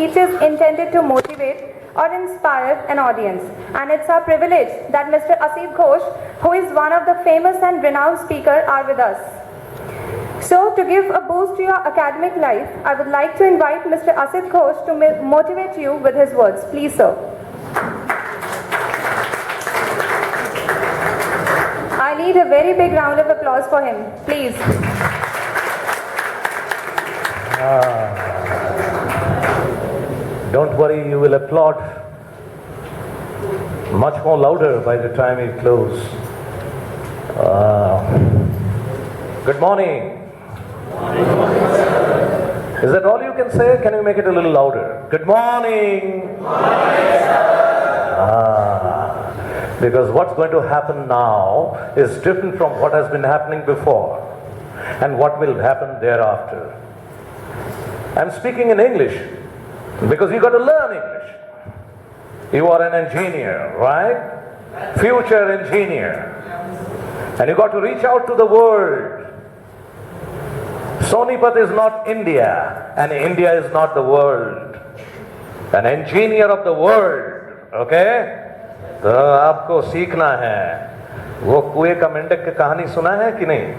speech is intended to motivate or inspire an audience. And it's our privilege that Mr. Asit Ghosh, who is one of the famous and renowned speakers, are with us. So, to give a boost to your academic life, I would like to invite Mr. Asit Ghosh to motivate you with his words. Please, sir. I need a very big round of applause for him. Please. Don't worry, you will applaud much more louder by the time we close. Good morning. Is that all you can say? Can you make it a little louder? Good morning. Because what's going to happen now is different from what has been happening before and what will happen thereafter. I'm speaking in English because you got to learn English. You are an engineer, right? Future engineer. And you got to reach out to the world. Sonipat is not India, and India is not the world. An engineer of the world, okay? तो आपको सीखना है। वो कुएं का मेंढक की कहानी सुना है कि नहीं?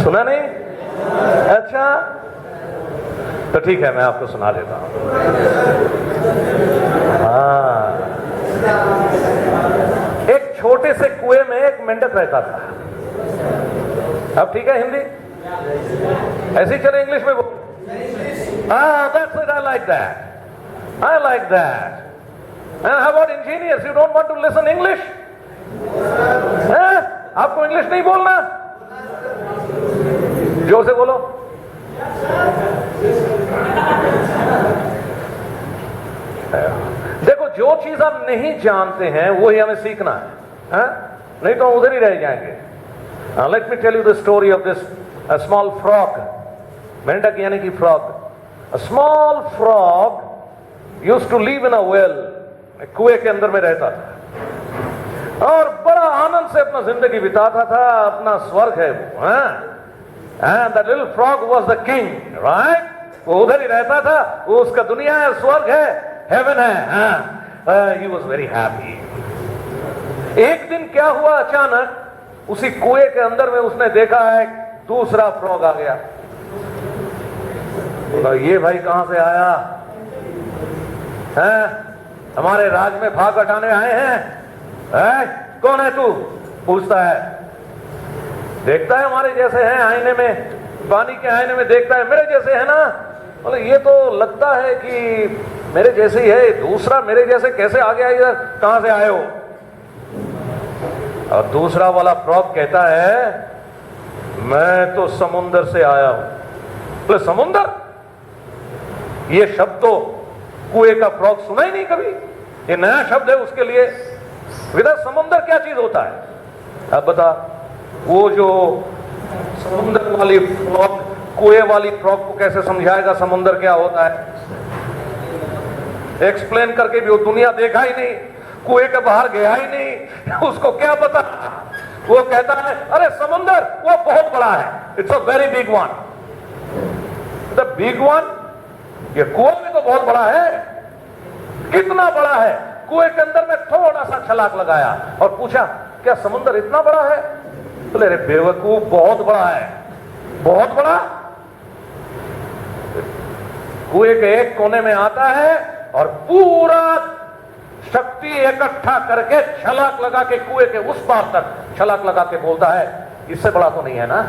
सुना नहीं? अच्छा, तो ठीक है, मैं आपको सुना देता हूँ। एक छोटे से कुएं में एक मेंढक रहता था। अब ठीक है हिंदी? ऐसे ही चले इंग्लिश में बोल। That's it, I like that. I like that. And how about engineers? You don't want to listen English? आपको इंग्लिश नहीं बोलना? जोर से बोलो। देखो, जो चीज हम नहीं जानते हैं वही हमें सीखना है, नहीं तो उधर ही रह जाएंगे। Let me tell you the story of this small frog. मेंढक यानी कि frog. A small frog used to live in a well. कुएं के अंदर में रहता था और बड़ा आनंद से अपना जिंदगी बिताता था। अपना स्वर्ग है वो, and the little frog was the king, right? वो उधर ही रहता था, वो उसका दुनिया है, स्वर्ग है, heaven है। He was very happy. एक दिन क्या हुआ, अचानक उसी कुएं के अंदर में उसने देखा है दूसरा फ्रॉग आ गया। बोला, ये भाई कहां से आया है? हमारे राज में भाग हटाने आए हैं? कौन है तू? पूछता है। देखता है हमारे जैसे हैं, आईने में, पानी के आईने में देखता है, मेरे जैसे है ना? बोले, ये तो लगता है कि मेरे जैसे ही है, दूसरा मेरे जैसे कैसे आ गया इधर? कहां से आए हो? और दूसरा वाला फ्रॉग कहता है, मैं तो समुंदर से आया हूं। बोले, समुंदर? ये शब्द तो कुएं का फ्रॉग सुना ही नहीं कभी, ये नया शब्द है उसके लिए। विदा समुंदर क्या चीज होता है? अब बता, वो जो समुंदर वाली फ्रॉग कुएं वाली फ्रॉग को कैसे समझाएगा समुंदर क्या होता है? एक्सप्लेन करके भी वो दुनिया देखा ही नहीं, कुएं के बाहर गया ही नहीं, उसको क्या पता? वो कहता है, अरे समुंदर वो बहुत बड़ा है, it's a very big one. The big one? ये कुआं भी तो बहुत बड़ा है। कितना बड़ा है? कुएं के अंदर में थोड़ा सा छलाक लगाया और पूछा, क्या समुंदर इतना बड़ा है? बोले, अरे बेवकूफ, बहुत बड़ा है। बहुत बड़ा? कुएं के एक कोने में आता है और पूरा शक्ति इकट्ठा करके छलाक लगा के कुएं के उस पार तक छलाक लगा के बोलता है, इससे बड़ा तो नहीं है ना?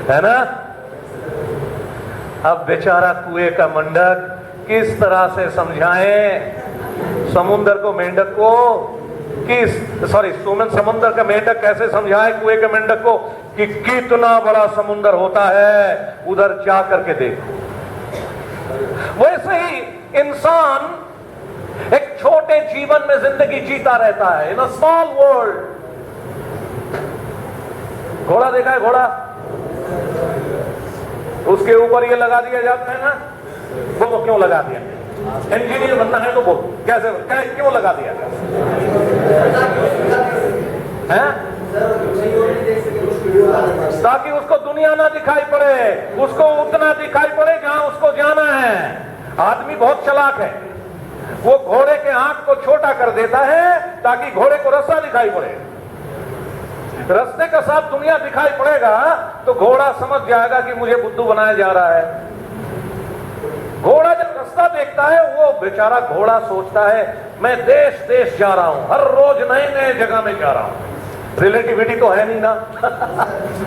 है ना? अब बेचारा कुएं का मेंढक किस तरह से समझाए समुंदर को मेंढक को, समुंदर का मेंढक कैसे समझाए कुएं के मेंढक को कि कितना बड़ा समुंदर होता है, उधर जा करके देखो। वैसे ही इंसान एक छोटे जीवन में जिंदगी जीता रहता है, इन अ स्मॉल वर्ल्ड। घोड़ा देखा है? घोड़ा, उसके ऊपर ये लगा दिया जाता है ना, वो क्यों लगा दिया? इंजीनियर बनना है तो बोल, कैसे क्यों लगा दिया है? ताकि उसको दुनिया ना दिखाई पड़े, उसको उतना दिखाई पड़े जहां उसको जाना है। आदमी बहुत चालाक है, वो घोड़े के आंख को छोटा कर देता है ताकि घोड़े को रास्ता दिखाई पड़े। रास्ते का साथ दुनिया दिखाई पड़ेगा तो घोड़ा समझ जाएगा कि मुझे बुद्धू बनाया जा रहा है। घोड़ा जब रास्ता देखता है, वो बेचारा घोड़ा सोचता है मैं देश देश जा रहा हूं, हर रोज नए नए जगह में जा रहा हूं। रिलेटिविटी तो है नहीं ना।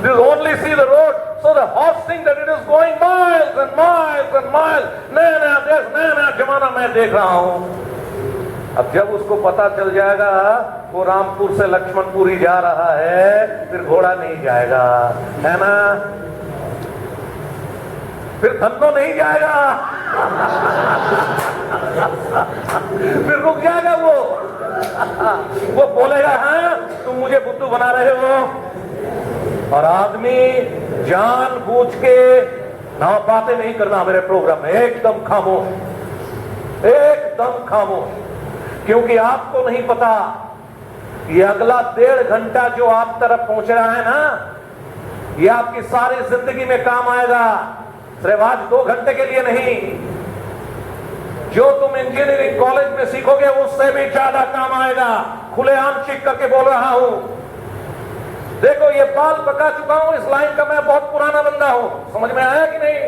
You only see the road, so the horse thinks that it is going miles and miles and miles. नया नया देश, नया नया जमाना मैं देख रहा हूं। अब जब उसको पता चल जाएगा वो रामपुर से लक्ष्मणपुर ही जा रहा है, फिर घोड़ा नहीं जाएगा, है ना? फिर धन्नो नहीं जाएगा। फिर रुक जाएगा वो बोलेगा हाँ तुम मुझे बुद्धू बना रहे हो। और आदमी जानबूझ के ना बातें नहीं करना मेरे प्रोग्राम में, एकदम खामोश, एकदम खामोश, क्योंकि आपको नहीं पता ये अगला 1.5 घंटा जो आप तरफ पहुंच रहा है ना, ये आपकी सारी जिंदगी में काम आएगा। सिर्फ आज 2 घंटे के लिए नहीं, जो तुम इंजीनियरिंग कॉलेज में सीखोगे उससे भी ज्यादा काम आएगा। खुलेआम चीख करके बोल रहा हूं। देखो ये बाल पका चुका हूं, इस लाइन का मैं बहुत पुराना बंदा हूं। समझ में आया कि नहीं?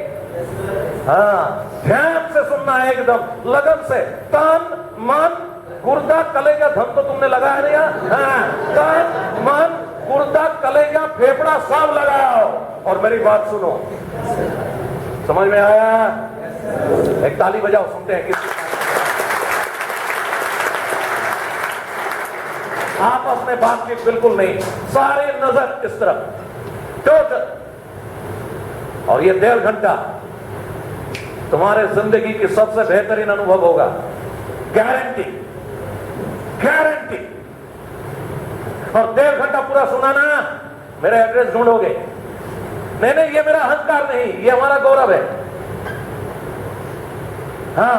हाँ, ध्यान से सुनना है, एकदम लगन से। तन मन गुर्दा कलेजा धन तो तुमने लगाया नहीं? हाँ, तन मन गुर्दा कलेजा फेफड़ा सब लगाओ और मेरी बात सुनो। समझ में आया? एक ताली बजाओ, सुनते हैं किसकी। आपस में बातचीत बिल्कुल नहीं, सारे नजर इस तरफ टोटल। और ये 1.5 घंटा तुम्हारे जिंदगी की सबसे बेहतरीन अनुभव होगा, गारंटी, गारंटी। और 1.5 घंटा पूरा सुना ना, मेरा एड्रेस ढूंढोगे। नहीं नहीं, ये मेरा अहंकार नहीं, ये हमारा गौरव है। हाँ,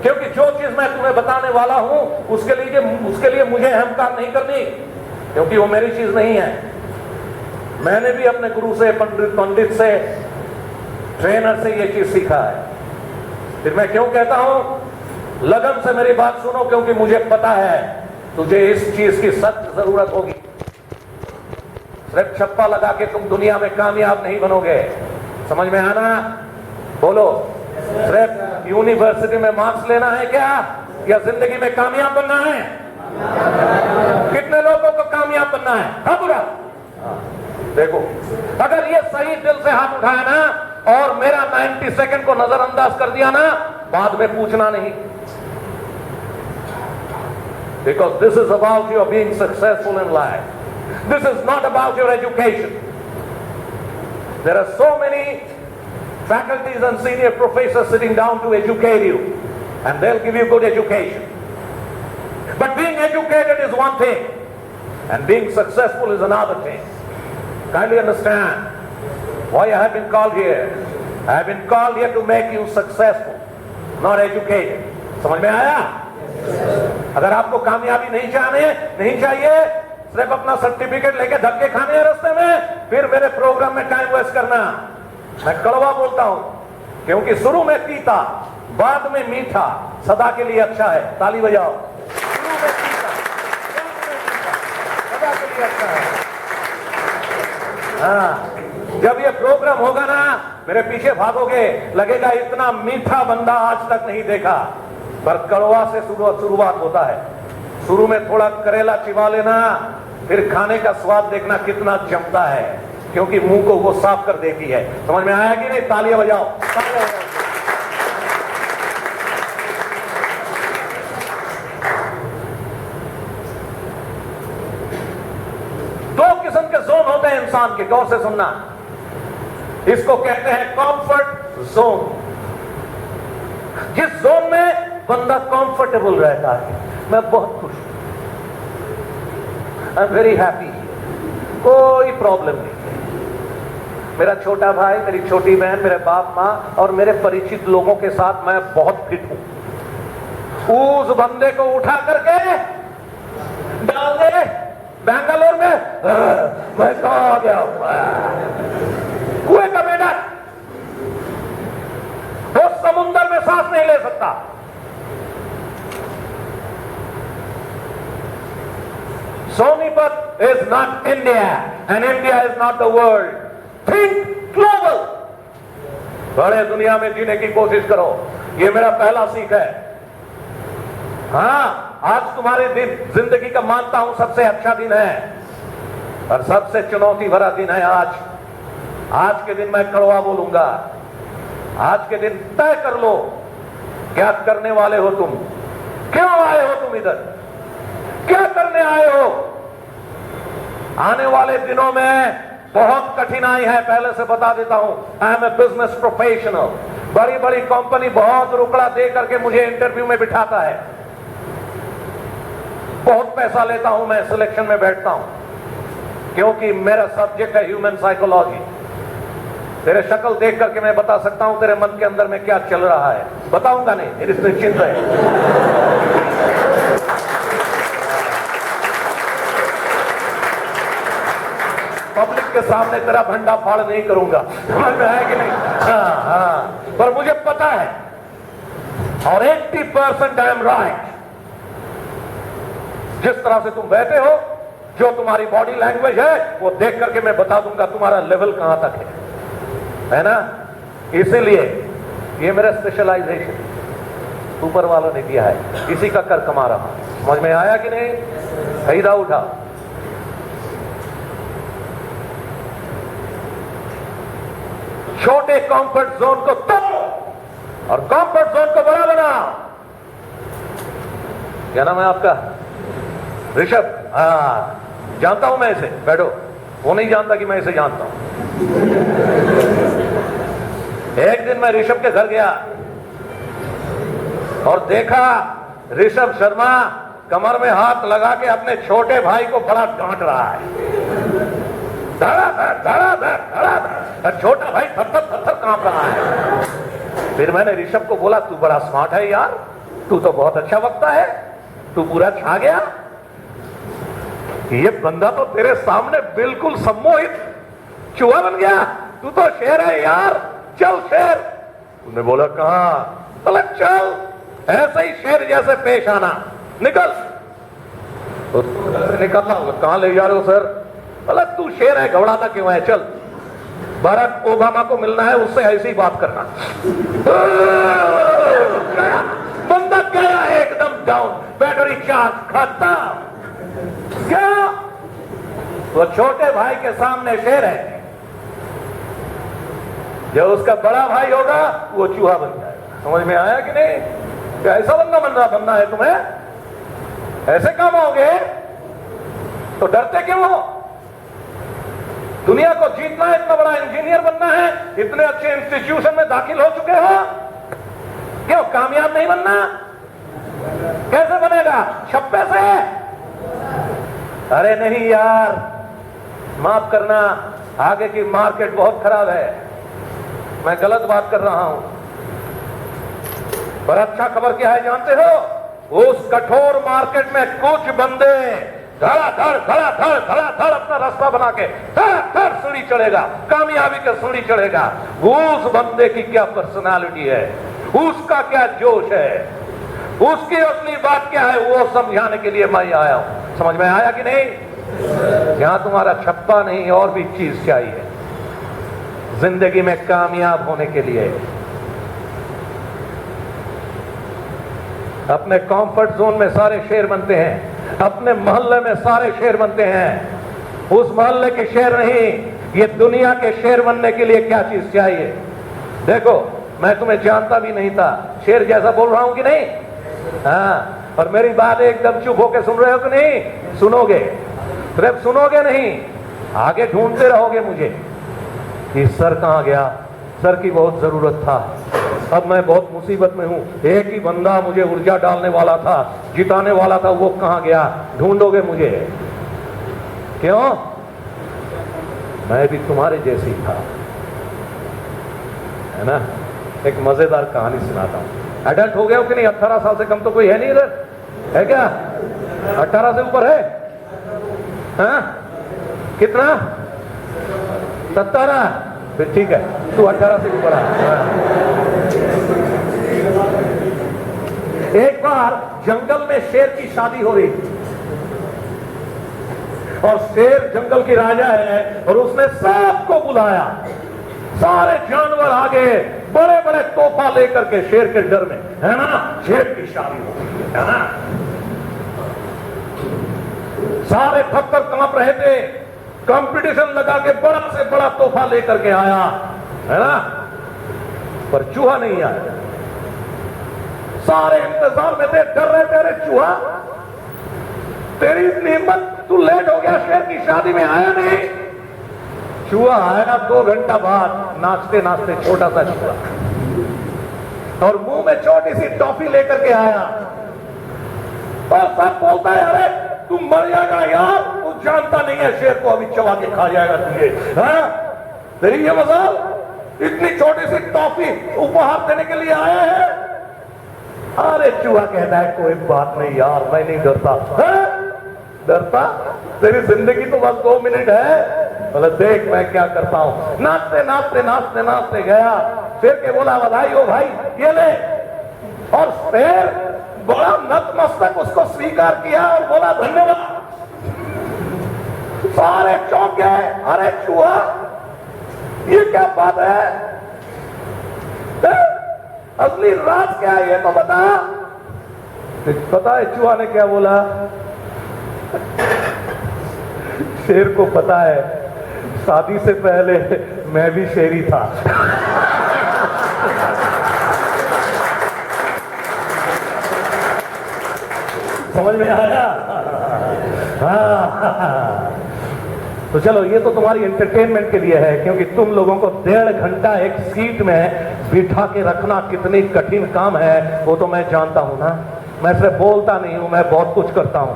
क्योंकि जो चीज मैं तुम्हें बताने वाला हूं उसके लिए मुझे अहंकार नहीं करनी, क्योंकि वो मेरी चीज नहीं है। मैंने भी अपने गुरु से, पंडित से, ट्रेनर से ये चीज सीखा है। फिर मैं क्यों कहता हूं लगन से मेरी बात सुनो, क्योंकि मुझे पता है तुझे इस चीज की सख्त जरूरत होगी। सिर्फ छप्पा लगा के तुम दुनिया में कामयाब नहीं बनोगे। समझ में आना? बोलो, सिर्फ यूनिवर्सिटी में मार्क्स लेना है क्या, या जिंदगी में कामयाब बनना है? कितने लोगों को कामयाब बनना है? हाँ बुरा। देखो, अगर ये सही दिल से हाथ उठाया ना और मेरा 90 सेकंड को नजरअंदाज कर दिया ना, बाद में पूछना नहीं। Because this is about your being successful in life. This is not about your education. There are so many faculties and senior professors sitting down to educate you, and they'll give you good education. But being educated is one thing, and being successful is another thing. Kindly understand why I have been called here. I have been called here to make you successful, not educated. समझ में आया? अगर आपको कामयाबी नहीं चाहिए, सिर्फ अपना सर्टिफिकेट लेके धक्के खाने हैं रास्ते में, फिर मेरे प्रोग्राम में टाइम वेस्ट करना। मैं कड़वा बोलता हूं, क्योंकि शुरू में तीता, बाद में मीठा, सदा के लिए अच्छा है। ताली बजाओ। शुरू में तीता, बाद में मीठा, सदा के लिए अच्छा है। हाँ, जब ये प्रोग्राम होगा ना, मेरे पीछे भागोगे, लगेगा इतना मीठा बंदा आज तक नहीं देखा। पर कड़वा से शुरुआत होता है। शुरू में थोड़ा करेला चिबा लेना, फिर खाने का स्वाद देखना कितना जमता है, क्योंकि मुंह को वो साफ कर देती है। समझ में आया कि नहीं? तालियां बजाओ, तालियां बजाओ। दो किस्म के जोन होते हैं इंसान के, गौर से सुनना। इसको कहते हैं कंफर्ट जोन, जिस जोन में बंदा कंफर्टेबल रहता है। मैं बहुत खुश हूं, आई एम वेरी हैप्पी, कोई प्रॉब्लम नहीं। मेरा छोटा भाई, मेरी छोटी बहन, मेरे बाप माँ और मेरे परिचित लोगों के साथ मैं बहुत फिट हूं। उस बंदे को उठा करके डाल दे बैंगलोर में मैं कहा गया कुएं का बेटा, वो समुद्र में सांस नहीं ले सकता। Sonipat is not India and India is not the world. Think global. बड़े दुनिया में जीने की कोशिश करो, ये मेरा पहला सीख है। हाँ, आज तुम्हारे दिन जिंदगी का मानता हूं सबसे अच्छा दिन है और सबसे चुनौती भरा दिन है आज। आज के दिन मैं कड़वा बोलूंगा। आज के दिन तय कर लो क्या करने वाले हो तुम, क्यों आए हो तुम इधर, क्या करने आए हो। आने वाले दिनों में बहुत कठिनाई है, पहले से बता देता हूं। I am a business professional. बड़ी बड़ी कंपनी बहुत रुकड़ा दे करके मुझे इंटरव्यू में बिठाता है, बहुत पैसा लेता हूं, मैं सिलेक्शन में बैठता हूं, क्योंकि मेरा सब्जेक्ट है ह्यूमन साइकोलॉजी। तेरे शक्ल देख करके मैं बता सकता हूं तेरे मन के अंदर में क्या चल रहा है। बताऊंगा नहीं, मेरी निश्चिंत है। पब्लिक के सामने तेरा भंडा फाड़ नहीं करूंगा, समझ में आया कि नहीं। हाँ, पर मुझे पता है और 80% आई एम राइट। जिस तरह से तुम बैठे हो, जो तुम्हारी बॉडी लैंग्वेज है, वो देख करके मैं बता दूंगा तुम्हारा लेवल कहां तक है ना। इसीलिए ये मेरा स्पेशलाइजेशन ऊपर वालों ने दिया है, इसी का कर कमा रहा हूं। समझ में आया कि नहीं। खरीदा उठा। छोटे कंफर्ट जोन को तोड़ो और कंफर्ट जोन को बड़ा बनाओ। क्या नाम है आपका? ऋषभ। हाँ, जानता हूं मैं इसे, बैठो। वो नहीं जानता कि मैं इसे जानता हूं। एक दिन मैं ऋषभ के घर गया और देखा ऋषभ शर्मा कमर में हाथ लगा के अपने छोटे भाई को बड़ा डांट रहा है। धड़ाधड़ छोटा भाई थर-थर कांप रहा है। फिर मैंने ऋषभ को बोला, तू बड़ा स्मार्ट है यार, तू तो बहुत अच्छा वक्ता है, तू पूरा छा गया। ये बंदा तो तेरे सामने बिल्कुल सम्मोहित चूहा बन गया। तू तो शेर है यार, चल शेर। तूने बोला कहां? बोला चल, ऐसे ही शेर जैसे पेश आना, निकल। तो निकलना होगा। कहां ले जा रहे हो सर? बोला तू शेर है, घबराता क्यों है, चल बराक ओबामा को मिलना है, उससे ऐसी बात करना। बंदा गया एकदम डाउन, बैटरी चार्ज खत्म। क्या वो छोटे भाई के सामने शेर है, जो उसका बड़ा भाई होगा वो चूहा बन जाएगा। समझ में आया कि नहीं? क्या ऐसा बनना है तुम्हें? ऐसे काम होगे तो डरते क्यों हो? दुनिया को जीतना है, इतना बड़ा इंजीनियर बनना है, इतने अच्छे इंस्टीट्यूशन में दाखिल हो चुके हो, क्यों कामयाब नहीं बनना? कैसे बनेगा? छप्पे से? अरे नहीं यार, माफ करना, आगे की मार्केट बहुत खराब है, मैं गलत बात कर रहा हूं। पर अच्छा खबर क्या है जानते हो? उस कठोर मार्केट में कुछ बंदे धड़ अपना रास्ता बना के धड़ सीढ़ी चढ़ेगा, कामयाबी का सीढ़ी चढ़ेगा। उस बंदे की क्या पर्सनालिटी है, उसका क्या जोश है, उसकी असली बात क्या है, वो समझाने के लिए मैं आया हूं। समझ में आया कि नहीं? यहां तुम्हारा छप्पा नहीं, और भी चीज चाहिए जिंदगी में कामयाब होने के लिए। अपने कंफर्ट जोन में सारे शेर बनते हैं, अपने मोहल्ले में सारे शेर बनते हैं। उस मोहल्ले के शेर नहीं, ये दुनिया के शेर बनने के लिए क्या चीज चाहिए? देखो, मैं तुम्हें जानता भी नहीं था, शेर जैसा बोल रहा हूं कि नहीं? हाँ, और मेरी बात एकदम चुप होकर सुन रहे हो कि नहीं? सुनोगे, सिर्फ सुनोगे नहीं, आगे ढूंढते रहोगे मुझे कि सर कहां गया, सर की बहुत जरूरत था, अब मैं बहुत मुसीबत में हूं, एक ही बंदा मुझे ऊर्जा डालने वाला था, जिताने वाला था, वो कहां गया? ढूंढोगे मुझे। क्यों? मैं भी तुम्हारे जैसी था, है ना। एक मजेदार कहानी सुनाता हूं। एडल्ट हो गए हो कि नहीं? 18 साल से कम तो कोई है नहीं इधर, है क्या? 18 से ऊपर है? हाँ? कितना? 17? फिर ठीक है, तू 18 से भी बड़ा। हाँ। एक बार जंगल में शेर की शादी हो रही और शेर जंगल की राजा है और उसने सबको बुलाया, सारे जानवर आगे बड़े बड़े तोहफा लेकर के शेर के डर में, है ना, शेर की शादी हो रही है ना, सारे थप्पड़ कांप रहे थे, कंपटीशन लगा के बड़ा से बड़ा तोहफा लेकर के आया, है ना, पर चूहा नहीं आया। सारे इंतजार में थे, डर रहे थे, अरे चूहा तेरी इतनी हिम्मत, तू लेट हो गया, शेर की शादी में आया नहीं। चूहा आया 2 घंटा बाद, नाचते नाचते, छोटा सा चूहा, और मुंह में छोटी सी टॉफी लेकर के आया और सब बोलता है, अरे तू मर जाएगा यार, तू जानता नहीं है शेर को अभी चबा के खा जाएगा तुझे, हाँ? तेरी ये मजाल, इतनी छोटी सी टॉफी उपहार देने के लिए आया है। अरे चूहा कहता है, कोई बात नहीं यार, मैं नहीं डरता। डरता? तेरी जिंदगी तो बस 2 मिनट है, बोले देख मैं क्या करता हूं। नाचते नाचते नाचते नाचते गया, शेर के बोला, बधाई हो भाई, ये ले। और शेर बड़ा नतमस्तक उसको स्वीकार किया और बोला धन्यवाद। सारे चौंक गए, अरे चूहा ये क्या बात है, असली राज क्या है ये तो बता। पता है चूहा ने क्या बोला? शेर को पता है शादी से पहले मैं भी शेरी था। समझ में आया? हाँ। तो चलो, ये तो तुम्हारी एंटरटेनमेंट के लिए है, क्योंकि तुम लोगों को 1.5 घंटा एक सीट में बिठा के रखना कितनी कठिन काम है वो तो मैं जानता हूं ना। मैं सिर्फ बोलता नहीं हूं, मैं बहुत कुछ करता हूं,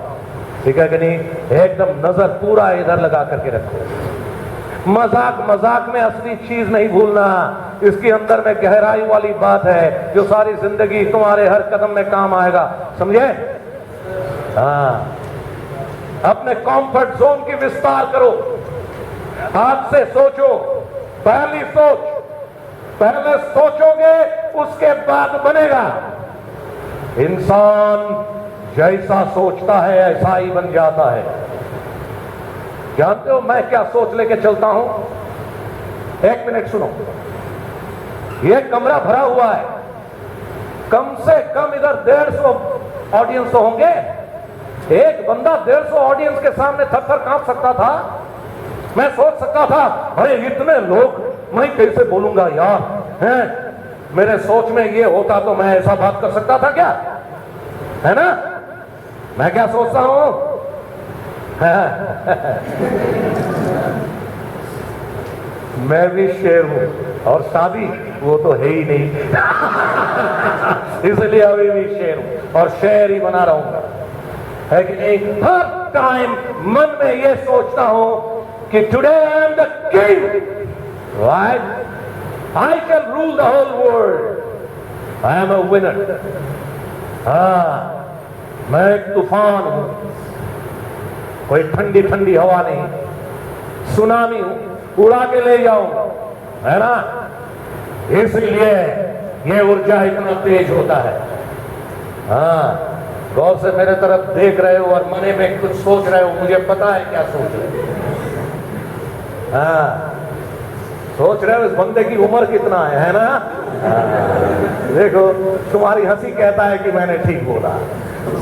ठीक है कि नहीं? एकदम नजर पूरा इधर लगा करके रखो। मजाक मजाक में असली चीज नहीं भूलना, इसके अंदर में गहराई वाली बात है जो सारी जिंदगी तुम्हारे हर कदम में काम आएगा, समझे? हाँ, अपने कंफर्ट जोन की विस्तार करो, हाथ से सोचो। पहली सोच, पहले सोचोगे उसके बाद बनेगा। इंसान जैसा सोचता है ऐसा ही बन जाता है। जानते हो मैं क्या सोच लेके चलता हूं? 1 मिनट सुनो। यह कमरा भरा हुआ है, कम से कम इधर 150 ऑडियंस तो होंगे। एक बंदा 150 ऑडियंस के सामने थर-थर कांप सकता था। मैं सोच सकता था, अरे इतने लोग, मैं कैसे बोलूंगा यार, हैं? मेरे सोच में ये होता तो मैं ऐसा बात कर सकता था क्या? है ना? मैं क्या सोचता हूं? मैं भी शेर हूं और शादी वो तो है ही नहीं। इसलिए अभी भी शेर हूं और शेर ही बना रहूंगा, है कि नहीं? हर टाइम मन में ये सोचता हूं कि today I am the king, right? I can rule the whole world, I am a winner. हाँ, मैं एक तूफान हूं, कोई ठंडी ठंडी हवा नहीं, सुनामी हूं, उड़ा के ले जाऊं, है ना? इसलिए ये ऊर्जा इतना तेज होता है। हाँ, गौर से मेरे तरफ देख रहे हो और मने में कुछ सोच रहे हो, मुझे पता है क्या सोच रहे हो। हाँ, सोच रहे हो इस बंदे की उम्र कितना है ना? देखो, तुम्हारी हंसी कहता है कि मैंने ठीक बोला।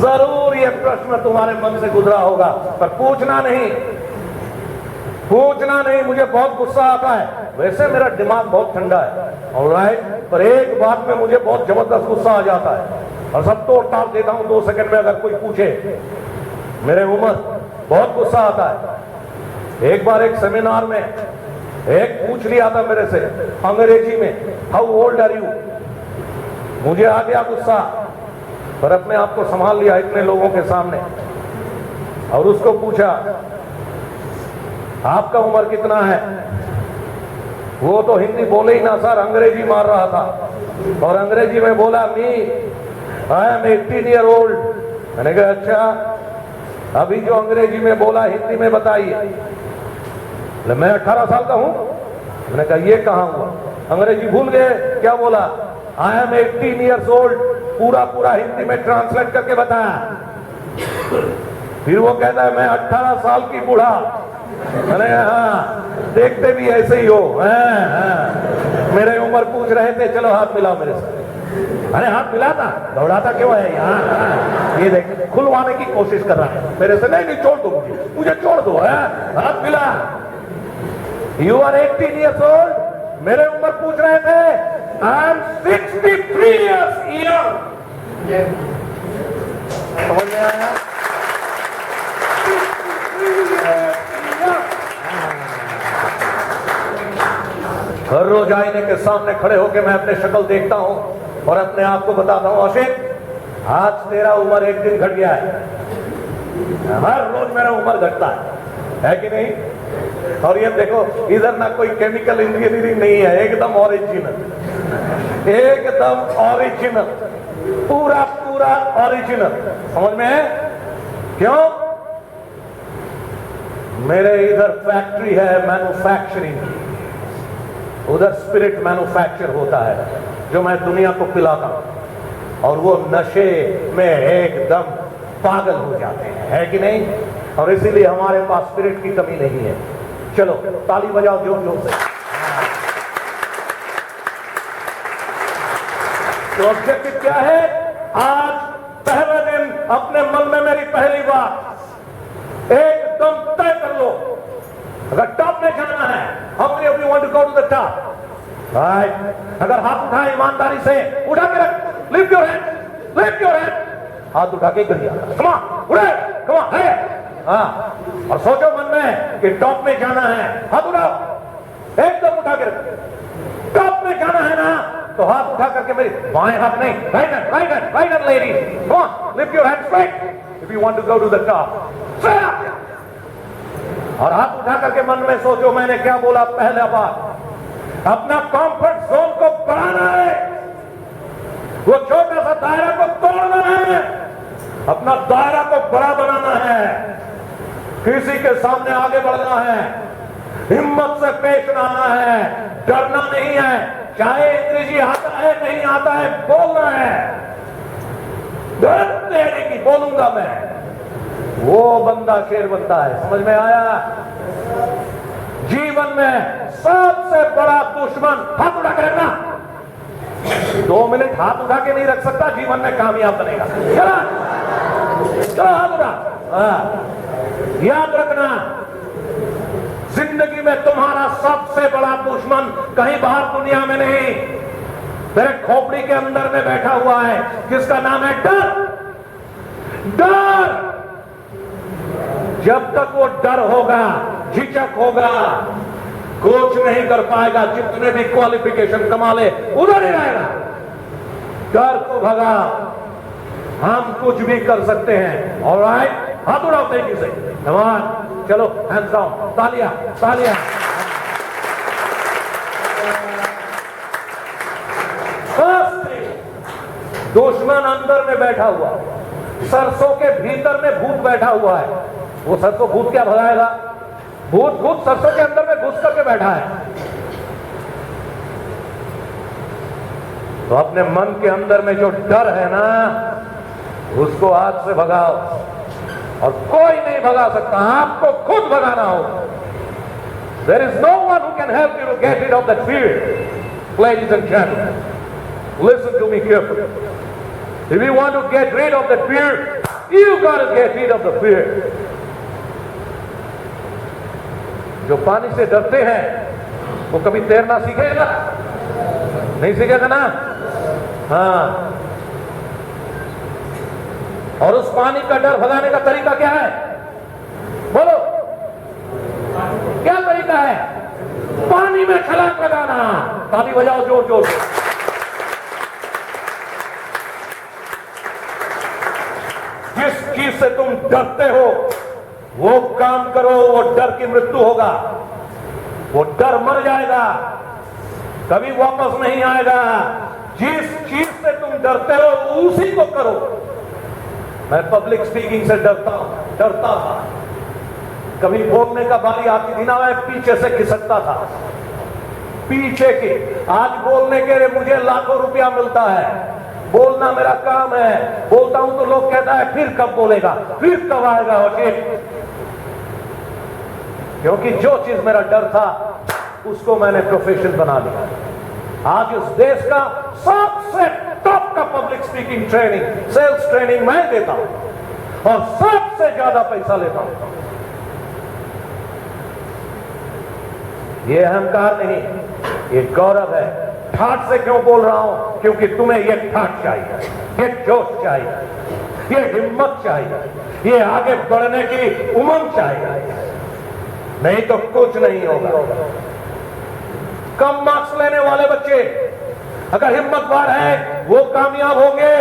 जरूर ये प्रश्न तुम्हारे मन से गुजरा होगा, पर पूछना नहीं, पूछना नहीं। मुझे बहुत गुस्सा आता है, वैसे मेरा दिमाग बहुत ठंडा है, ऑलराइट, पर एक बात में मुझे बहुत जबरदस्त गुस्सा आ जाता है और सब तोड़ ताड़ देता हूं 2 सेकंड में अगर कोई पूछे मेरे उम्र। बहुत गुस्सा आता है। एक बार एक सेमिनार में एक पूछ लिया था मेरे से अंग्रेजी में, हाउ ओल्ड आर यू? मुझे आ गया गुस्सा, पर अपने आप को संभाल लिया इतने लोगों के सामने और उसको पूछा, आपका उम्र कितना है? वो तो हिंदी बोले ही ना सर, अंग्रेजी मार रहा था और अंग्रेजी में बोला, मी आई एम 18 ईयर ओल्ड। मैंने कहा अच्छा, अभी जो अंग्रेजी में बोला हिंदी में बताइए। मैं 18 साल का हूं। मैंने कहा ये कहां हुआ? अंग्रेजी भूल गए क्या बोला? I am 18 years old. पूरा पूरा हिंदी में ट्रांसलेट करके बताया। फिर वो कहता है मैं 18 साल की बूढ़ा। अरे हाँ, देखते भी ऐसे ही हो। मेरे उम्र पूछ रहे थे, चलो हाथ मिलाओ मेरे साथ। अरे हाथ मिलाता, दौड़ाता क्यों है यहाँ? ये देख, खुलवाने की कोशिश कर रहा है मेरे से। नहीं छोड़ दो, मुझे छोड़ दो। हाथ मिला। You are 18 years old. मेरे उम्र पूछ रहे थे। I am 63 years young. समझ में आया? हर रोज आईने के सामने खड़े होकर मैं अपने शक्ल देखता हूं और अपने आप को बताता हूं, अशित आज तेरा उम्र एक दिन घट गया है। हर रोज मेरा उम्र घटता है कि नहीं? और ये देखो, इधर ना कोई केमिकल इंजीनियरिंग नहीं है, एकदम ओरिजिनल, एकदम ओरिजिनल, पूरा पूरा ओरिजिनल। समझ में है? क्यों? मेरे इधर फैक्ट्री है मैन्युफैक्चरिंग की, उधर स्पिरिट मैन्युफैक्चर होता है जो मैं दुनिया को पिलाता हूं, और वो नशे में एकदम पागल हो जाते हैं, है कि नहीं? और इसीलिए हमारे पास स्पिरिट की कमी नहीं है। चलो ताली बजाओ जोर जोर से। तो ऑब्जेक्टिव क्या है? आज पहले दिन अपने मन में मेरी पहली बात एकदम तय कर लो, अगर टॉप में जाना है, how many of you want to go to the top? Right? अगर हाथ उठाए ईमानदारी से, उठा के रख, lift your hand, lift your hand, हाथ उठा के गिर जाना। Come on, उठे, come on, है, हाँ, और सोचो मन में कि टॉप में जाना है, हाथ उठाओ, एकदम उठा के रख। टॉप में जाना है ना, तो हाथ उठा करके मेरी बाएं हाथ नहीं, right hand, right hand, right hand, ladies, come on, lift your hand straight if you want to go to the top. Straight up. और हाथ उठा करके मन में सोचो, मैंने क्या बोला पहला बार, अपना कंफर्ट जोन को बढ़ाना है, वो छोटा सा दायरा को तोड़ना है, अपना दायरा को बड़ा बनाना है, किसी के सामने आगे बढ़ना है, हिम्मत से पेश आना है, डरना नहीं है, चाहे अंग्रेजी आता है नहीं आता है, बोलना है, डर देने की बोलूंगा मैं, वो बंदा शेर बनता है। समझ में आया? जीवन में सबसे बड़ा दुश्मन, हाथ उठा के रखना, 2 मिनट हाथ उठा के नहीं रख सकता, जीवन में कामयाब बनेगा। चला चलो हाथ उठा। याद रखना, जिंदगी में तुम्हारा सबसे बड़ा दुश्मन कहीं बाहर दुनिया में नहीं, तेरे खोपड़ी के अंदर में बैठा हुआ है, किसका नाम है? डर। डर। जब तक वो डर होगा, झिझक होगा, कुछ नहीं कर पाएगा, जितने भी क्वालिफिकेशन कमा ले उधर ही रहेगा। डर को भगा, हम कुछ भी कर सकते हैं। ऑलराइट, हाथ उठाओ तेजी से, धन्यवाद। चलो हैंड्स डाउन, तालियां तालियां। दुश्मन अंदर में बैठा हुआ, सरसों के भीतर में भूत बैठा हुआ है। वो सरसों भूत क्या भगाएगा? भूत सरसों के अंदर में घुस करके बैठा है। तो अपने मन के अंदर में जो डर है ना, उसको आज से भगाओ, और कोई नहीं भगा सकता, आपको खुद भगाना होगा। There is no one who can help you to get rid of that fear. Ladies and gentlemen, listen to me carefully. If you want to get rid of that fear, you got to get rid of the fear. जो पानी से डरते हैं वो कभी तैरना सीखेगा? नहीं सीखेगा ना। हाँ, और उस पानी का डर भगाने का तरीका क्या है? बोलो, क्या तरीका है? पानी में छलांग लगाना। ताली बजाओ जोर जोर से। जिस चीज से तुम डरते हो वो काम करो, वो डर की मृत्यु होगा, वो डर मर जाएगा, कभी वापस नहीं आएगा। जिस चीज से तुम डरते हो उसी को करो। मैं पब्लिक स्पीकिंग से डरता था। कभी बोलने का बारी आती थी ना, मैं पीछे से खिसकता था, पीछे की। आज बोलने के लिए मुझे लाखों रुपया मिलता है, बोलना मेरा काम है। बोलता हूं तो लोग कहता है फिर कब बोलेगा, फिर कब आएगा वकील। क्योंकि जो चीज मेरा डर था उसको मैंने प्रोफेशन बना लिया। आज इस देश का सबसे टॉप का public speaking training, sales training मैं देता हूं और सबसे ज्यादा पैसा लेता हूं। ये अहंकार नहीं, ये गौरव है। ठाठ से क्यों बोल रहा हूं? क्योंकि तुम्हें ये ठाठ चाहिए, ये जोश चाहिए, ये हिम्मत चाहिए, ये आगे बढ़ने की उमंग चाहिए, नहीं तो कुछ नहीं होगा। कम मार्क्स लेने वाले बच्चे अगर हिम्मतवार हैं वो कामयाब होंगे,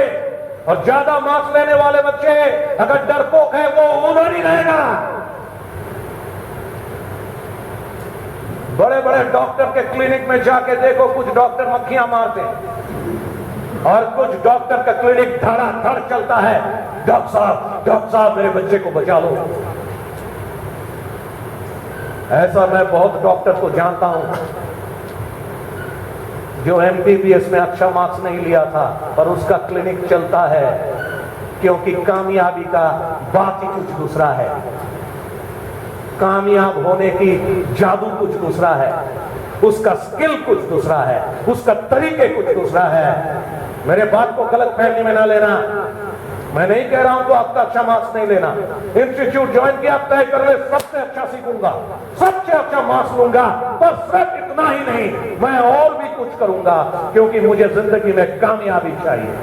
और ज्यादा मार्क्स लेने वाले बच्चे अगर डरपोक है वो उधर ही रहेगा। बड़े बड़े डॉक्टर के क्लिनिक में जाके देखो, कुछ डॉक्टर मक्खियां मारते हैं और कुछ डॉक्टर का क्लिनिक धड़ाधड़ चलता है। डॉक्टर साहब मेरे बच्चे को बचा लो। ऐसा मैं बहुत डॉक्टर को जानता हूं जो MBBS में अच्छा मार्क्स नहीं लिया था पर उसका क्लिनिक चलता है, क्योंकि कामयाबी का बात ही कुछ दूसरा है। कामयाब होने की जादू कुछ दूसरा है, उसका स्किल कुछ दूसरा है, उसका तरीके कुछ दूसरा है। मेरे बात को गलत फहमी में ना लेना। मैं नहीं कह रहा हूं तो आपका अच्छा मार्क्स नहीं लेना। इंस्टीट्यूट ज्वाइन किया, तय कर ले सबसे अच्छा सीखूंगा, सबसे अच्छा मार्क्स लूंगा, पर सिर्फ इतना ही नहीं, मैं और भी कुछ करूंगा, क्योंकि मुझे जिंदगी में कामयाबी चाहिए।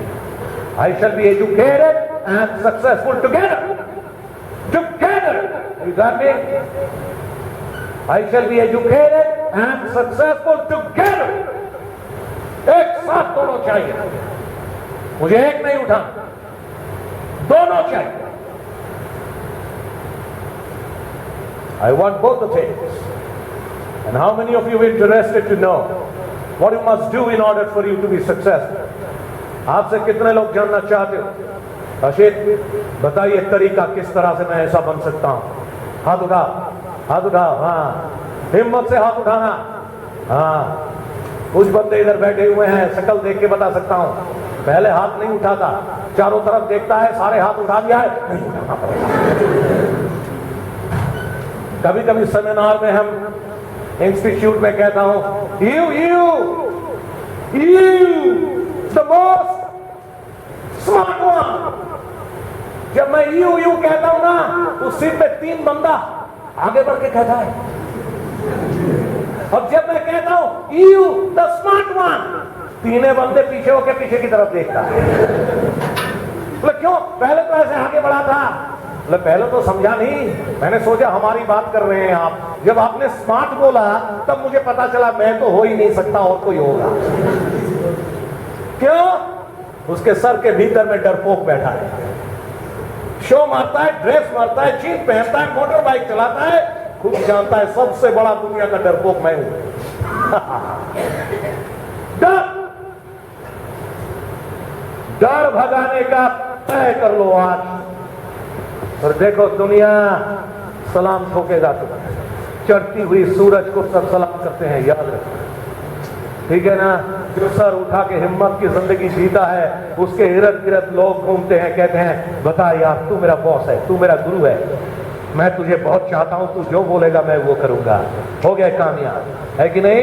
I shall be educated and successful together. You got me? I shall be educated and successful together. एक साथ दोनों चाहिए, मुझे एक नहीं उठाना, दोनों चाहिए। I want both the things. And how many of you are interested to know what you must do in order for you to be successful? आपसे कितने लोग जानना चाहते हो? अशित बताइए तरीका किस तरह से मैं ऐसा बन सकता हूं। हाथ उठाओ, हाँ, हिम्मत से हाथ उठाना। हाँ, कुछ बंदे इधर बैठे हुए हैं, शक्ल देख के बता सकता हूं, पहले हाथ नहीं उठाता, चारों तरफ देखता है, सारे हाथ उठा दिया है, नहीं उठाना पड़ेगा। कभी कभी सेमिनार में हम इंस्टीट्यूट में कहता हूं you the most smart one. जब मैं यू कहता हूं ना, उस सीट पे 3 बंदा आगे बढ़ के कहता है, और जब मैं कहता हूं यू द स्मार्ट वन, 3 बंदे पीछे होके पीछे की तरफ देखता है। बोले क्यों? पहले तो ऐसे आगे बढ़ा था। बोले पहले तो समझा नहीं, मैंने सोचा हमारी बात कर रहे हैं आप। जब आपने स्मार्ट बोला तब मुझे पता चला मैं तो हो ही नहीं सकता, और कोई होगा। क्यों? उसके सर के भीतर में डरपोक बैठा है, शो मारता है, ड्रेस मारता है, जीन पहनता है, मोटर बाइक चलाता है, खुद जानता है सबसे बड़ा दुनिया का डरपोक मैं हूं। डर भगाने का तय कर लो आज, और देखो दुनिया सलाम ठोकेगा तुम्हें। चढ़ती हुई सूरज को सब सलाम करते हैं, याद रखो, ठीक है ना। जो सर उठा के हिम्मत की जिंदगी जीता है, उसके इर्द गिर्द लोग घूमते हैं, कहते हैं बता यार तू मेरा बॉस है, तू मेरा गुरु है, मैं तुझे बहुत चाहता हूं, तू जो बोलेगा मैं वो करूंगा। हो गया कामयाब, है कि नहीं?